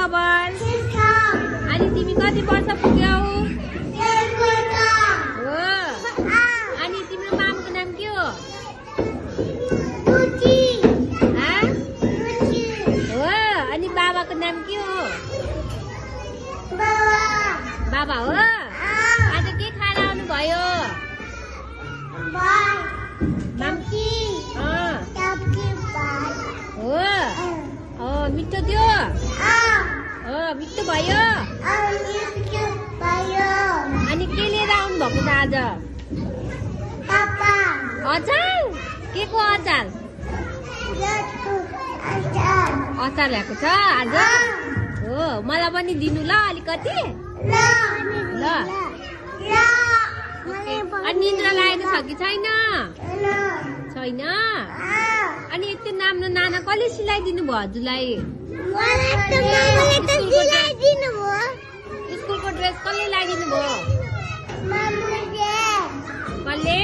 खबर? अनि तिमी कति वर्ष पुग्यौ? हो। अनि तिम्रो मामुको नाम के हो? हो। अनि बाबाको नाम के हो? बाबा हो। आज के खाएर आउनु भयो? हो। मिठो थियो? हो, मिठो भयो। अनि के लिएर आउनु भएको त आज? अचार? के को अचार? अचार ल्याएको छ आज? हो, मलाई पनि दिनु ल अलिकति? ल। अनि निन्द्रा लागेको छ कि छैन? छैन? अनि यति राम्रो नाना कसले सिलाइदिनु भयो हजुरलाई? स्कुलको ड्रेस कसले लगाइदिनु भयो? कसले?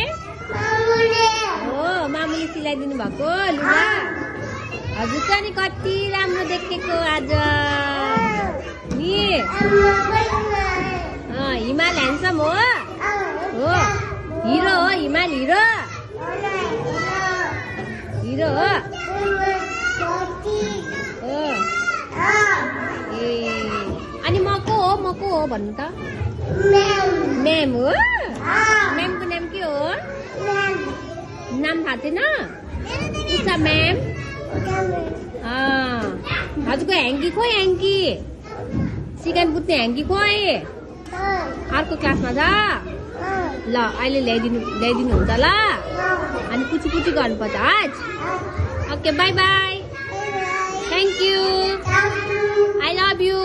हो, मामुले सिलाइदिनु भएको लुगा? हजुर चाहिँ कति राम्रो देखेको आज नि। हिमाल ह्यान्डसम हो? हो, हिरो हो हिमाल, हिरो हिरो हो। ए अनि म को हो भन्नु त? म्याम हो? म्यामको नाम के हो? नाम थाहा छैन? उषा म्याम? हजुरको ह्याङ्की खोइ? ह्याङ्की सिकान बुझ्ने ह्याङ्की खोइ? अर्को क्लासमा छ? ल अहिले ल्याइदिनु हुन्छ ल? अनि पुची गर्नुपर्छ आज? Okay, by by. Thank you. I love you.